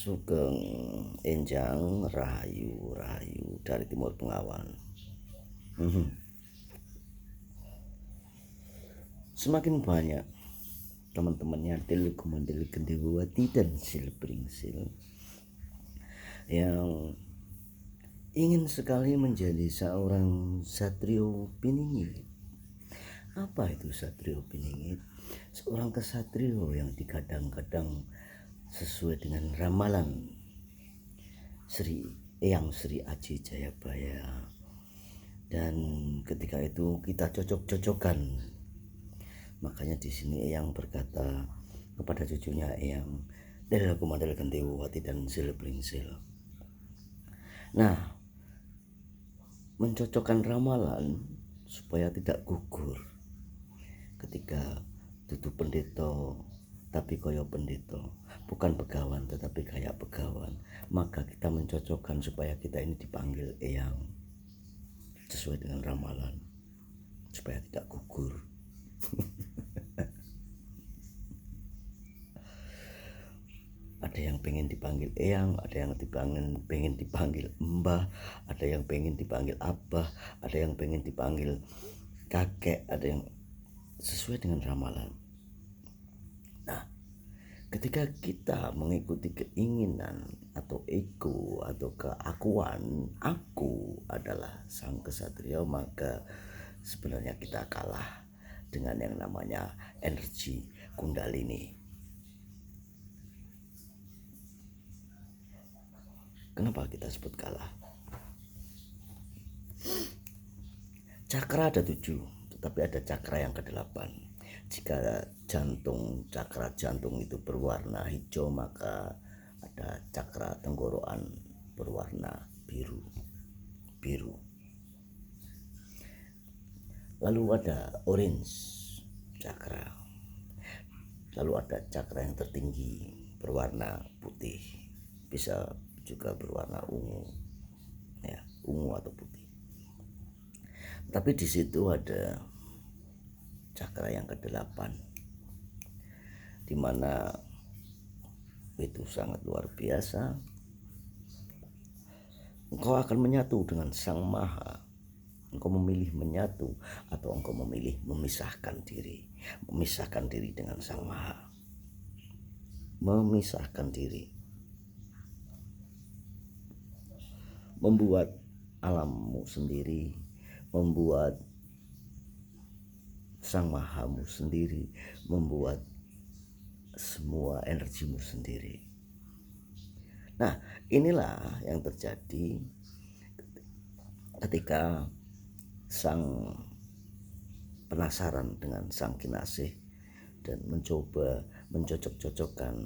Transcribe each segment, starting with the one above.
Sugeng Enjang Rahayu dari Timur Bengawan. Semakin banyak teman-temannya Del Kumandel Gendewati dan Silpringsil yang ingin sekali menjadi seorang satrio piningit. Apa itu satrio piningit? Seorang kesatrio yang digadang-gadang sesuai dengan ramalan Eyang Sri Aji Jayabaya. Dan ketika itu kita cocok-cocokan. Makanya di sini Eyang berkata kepada cucunya Eyang, Del Kumandel Gendewati dan Silpringsil. Nah, mencocokkan ramalan supaya tidak gugur ketika tutup pendeta tapi koyo pendeta, bukan pegawan tetapi kayak pegawan, maka kita mencocokkan supaya kita ini dipanggil Eyang sesuai dengan ramalan supaya tidak gugur. Ada yang pengen dipanggil Eyang, ada yang pengen dipanggil Mbah, ada yang pengen dipanggil Abah, ada yang pengen dipanggil kakek, ada yang sesuai dengan ramalan. Nah, ketika kita mengikuti keinginan atau ego atau keakuan, aku adalah sang kesatria, maka sebenarnya kita kalah dengan yang namanya energi Kundalini. Kenapa kita sebut kalah? Cakra ada 7, tetapi ada cakra yang ke-8. Jika cakra jantung itu berwarna hijau, maka ada cakra tenggorokan berwarna biru. Lalu ada orange cakra. Lalu ada cakra yang tertinggi berwarna putih, bisa juga berwarna ungu, ya, ungu atau putih. Tapi di situ ada cakra yang ke-8, di mana itu sangat luar biasa. Engkau akan menyatu dengan Sang Maha. Engkau memilih menyatu atau engkau memilih memisahkan diri dengan Sang Maha. Memisahkan diri, membuat alammu sendiri, membuat Sang Mahamu sendiri, membuat semua energimu sendiri. Nah, inilah yang terjadi ketika sang penasaran dengan sang kinasih dan mencoba mencocok-cocokkan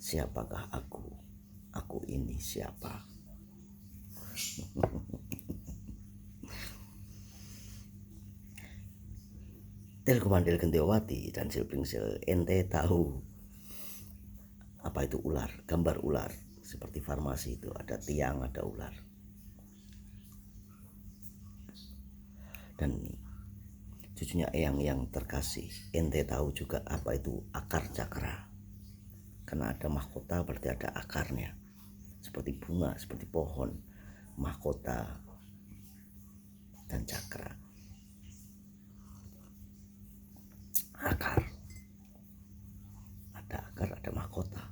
siapakah aku ini siapa. Del Kumandel Gendewati dan Silpringsil, ente tahu apa itu ular, gambar ular seperti farmasi itu ada tiang, ada ular. Dan cucunya Eyang yang terkasih, ente tahu juga apa itu akar cakra. Karena ada mahkota berarti ada akarnya. Seperti bunga, seperti pohon, mahkota dan cakra. Akar, ada mahkota.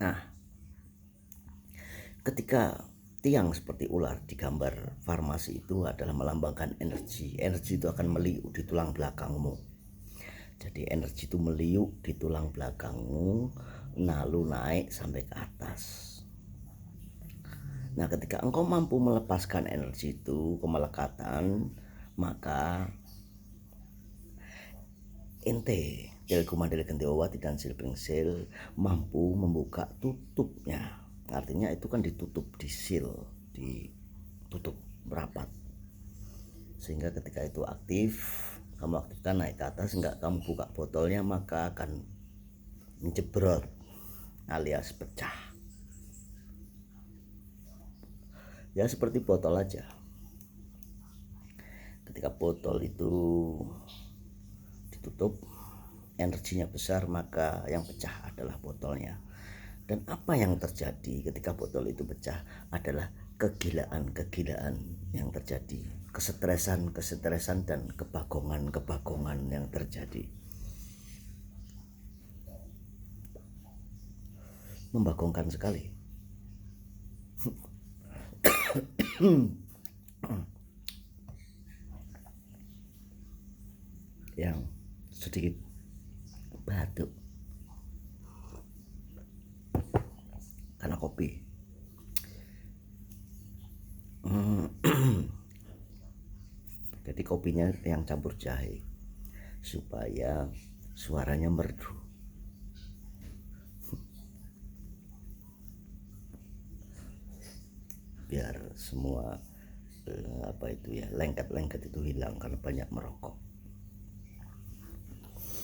Nah, ketika tiang seperti ular di gambar farmasi itu adalah melambangkan energi. Energi itu akan meliuk di tulang belakangmu. Jadi energi itu meliuk di tulang belakangmu, lalu naik sampai ke atas. Nah, ketika engkau mampu melepaskan energi itu ke melekatan, maka ente Del Kumandel Gendewati dan Silpringsil mampu membuka tutupnya. Artinya itu kan ditutup, disil, ditutup rapat. Sehingga ketika itu aktif, kamu aktifkan naik ke atas, enggak kamu buka botolnya maka akan menjebrot alias pecah. Ya seperti botol aja. Ketika botol itu ditutup, energinya besar, maka yang pecah adalah botolnya. Dan apa yang terjadi ketika botol itu pecah adalah kegilaan yang terjadi, kesetresan dan kebagongan yang terjadi. Membagongkan sekali. Yang sedikit batuk karena kopi. Jadi kopinya yang campur jahe supaya suaranya merdu. Biar semua lengket itu hilang karena banyak merokok.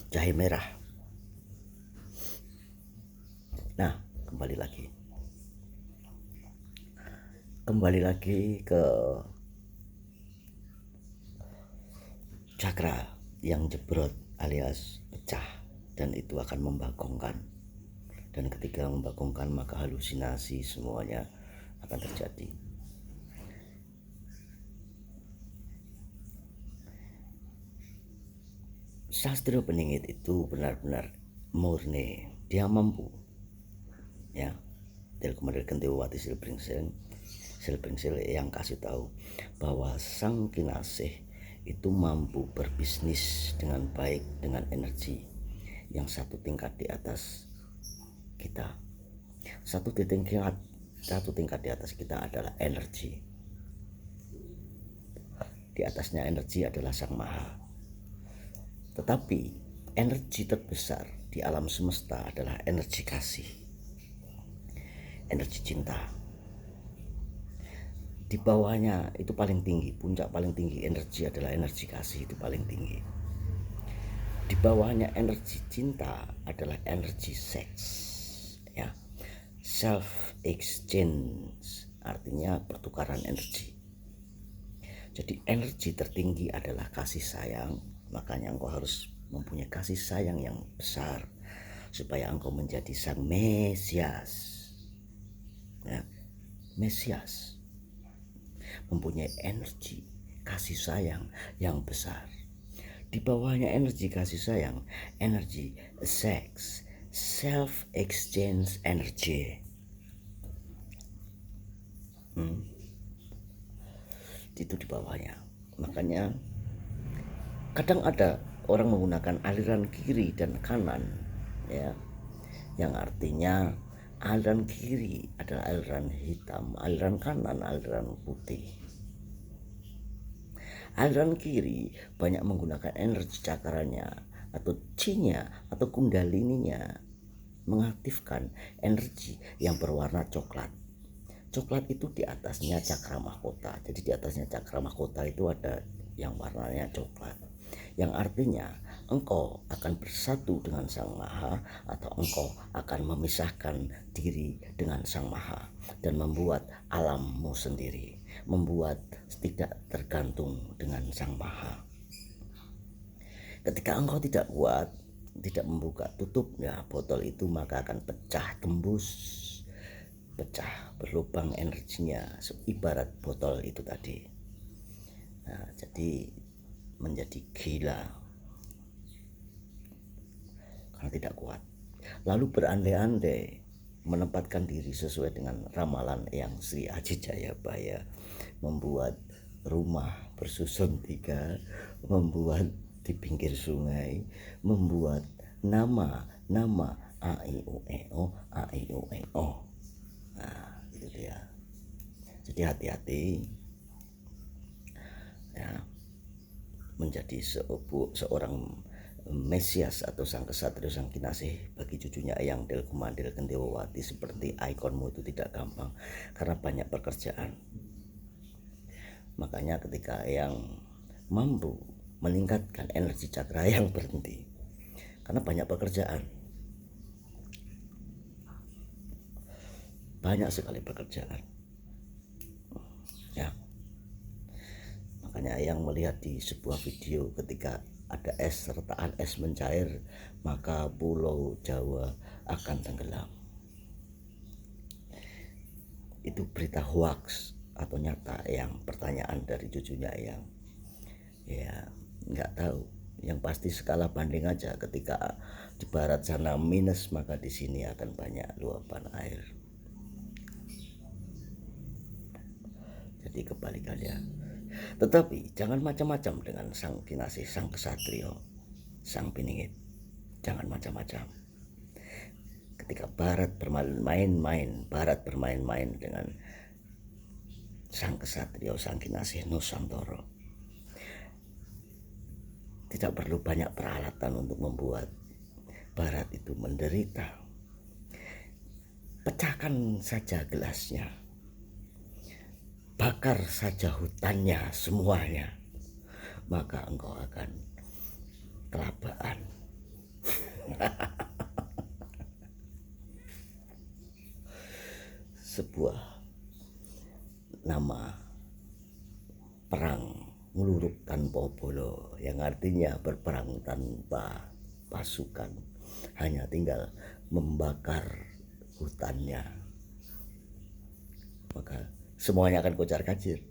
Jahe merah. Nah, kembali lagi ke cakra yang jebrot alias pecah, dan itu akan membagongkan. Dan ketika membagongkan maka halusinasi semuanya akan terjadi. Sastro Beningit itu benar-benar murni, dia mampu, ya. Telkomandel Gentewati Silbringsil yang kasih tahu bahwa sang kinasih itu mampu berbisnis dengan baik dengan energi yang satu tingkat di atas kita. Satu tingkat di atas kita adalah energi. Di atasnya energi adalah Sang Maha. Tetapi energi terbesar di alam semesta adalah energi kasih, energi cinta. Di bawahnya itu paling tinggi, puncak paling tinggi energi adalah energi kasih, itu paling tinggi. Di bawahnya energi cinta adalah energi seks, ya, self exchange, artinya pertukaran energi. Jadi energi tertinggi adalah kasih sayang, makanya engkau harus mempunyai kasih sayang yang besar supaya engkau menjadi sang Mesias, ya, Mesias mempunyai energi kasih sayang yang besar. Di bawahnya energi kasih sayang, energi seks, self exchange energy. Itu di bawahnya. Makanya kadang ada orang menggunakan aliran kiri dan kanan, ya, yang artinya aliran kiri adalah aliran hitam, aliran kanan aliran putih. Aliran kiri banyak menggunakan energi cakranya atau chi-nya atau kundalininya, mengaktifkan energi yang berwarna coklat. Coklat itu di atasnya cakra mahkota. Jadi di atasnya cakra mahkota itu ada yang warnanya coklat, yang artinya engkau akan bersatu dengan Sang Maha atau engkau akan memisahkan diri dengan Sang Maha dan membuat alammu sendiri, membuat tidak tergantung dengan Sang Maha. Ketika engkau tidak kuat, tidak membuka tutupnya botol itu, maka akan pecah, tembus, pecah, berlubang energinya, ibarat botol itu tadi. Nah, jadi menjadi gila karena tidak kuat, lalu berandai-andai menempatkan diri sesuai dengan ramalan yang Sri Aji Jayabaya, membuat rumah bersusun 3, membuat di pinggir sungai, membuat nama A I U E O A I U E O. Nah, itu dia. Jadi hati-hati, ya, menjadi seorang Mesias atau sang kesatria, sang kinasih bagi cucunya Eyang Telkomandel Gentewati seperti ikonmu itu tidak gampang karena banyak pekerjaan. Makanya ketika Eyang mampu meningkatkan energi cakra yang berhenti karena banyak pekerjaan, banyak sekali pekerjaan, ya. Makanya Eyang melihat di sebuah video ketika ada es sertaan es mencair, maka pulau Jawa akan tenggelam. Itu berita hoax atau nyata yang pertanyaan dari cucunya yang ya nggak tahu. Yang pasti skala banding aja, ketika di barat sana minus maka di sini akan banyak luapan air. Jadi kebalikannya. Tetapi jangan macam-macam dengan sang kinasih, sang kesatrio, sang piningit. Jangan macam-macam. Ketika barat bermain-main dengan sang kesatrio, sang kinasih Nusantara, tidak perlu banyak peralatan untuk membuat barat itu menderita. Pecahkan saja gelasnya, bakar saja hutannya semuanya, maka engkau akan kelabaan. Sebuah nama perang ngeluruk tanpa bolo, yang artinya berperang tanpa pasukan, hanya tinggal membakar hutannya, maka semuanya akan kocar kacir.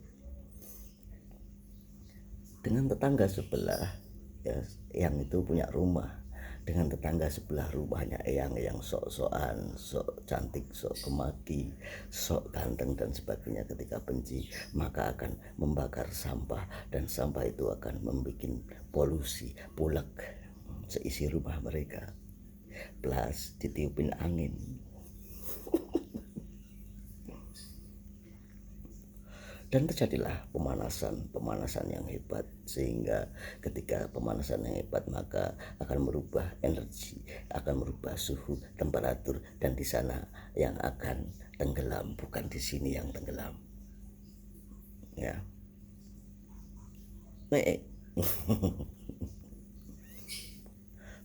Dengan tetangga sebelah ya, yang itu punya rumah, dengan tetangga sebelah rumahnya yang sok-sokan, sok cantik, sok kemaki, sok ganteng dan sebagainya, ketika benci maka akan membakar sampah, dan sampah itu akan membuat polusi, pulek seisi rumah mereka, plus ditiupin angin. Dan terjadilah pemanasan yang hebat, sehingga ketika pemanasan yang hebat maka akan merubah energi, akan merubah suhu, temperatur, dan di sana yang akan tenggelam, bukan di sini yang tenggelam. Ya.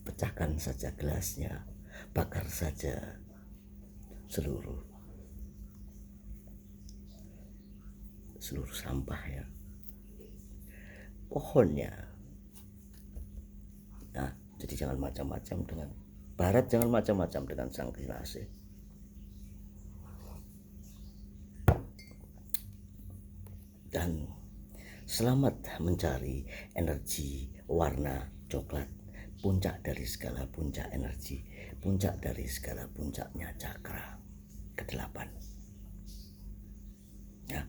Pecahkan saja gelasnya, bakar saja seluruh sampah ya, pohonnya. Nah, jadi jangan macam-macam dengan barat, jangan macam-macam dengan sang kinasih. Dan selamat mencari energi warna coklat, puncak dari segala puncak energi, puncak dari segala puncaknya cakra ke-8. Ya.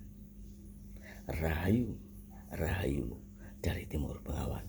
Rahayu, rahayu dari Timur Bengawan.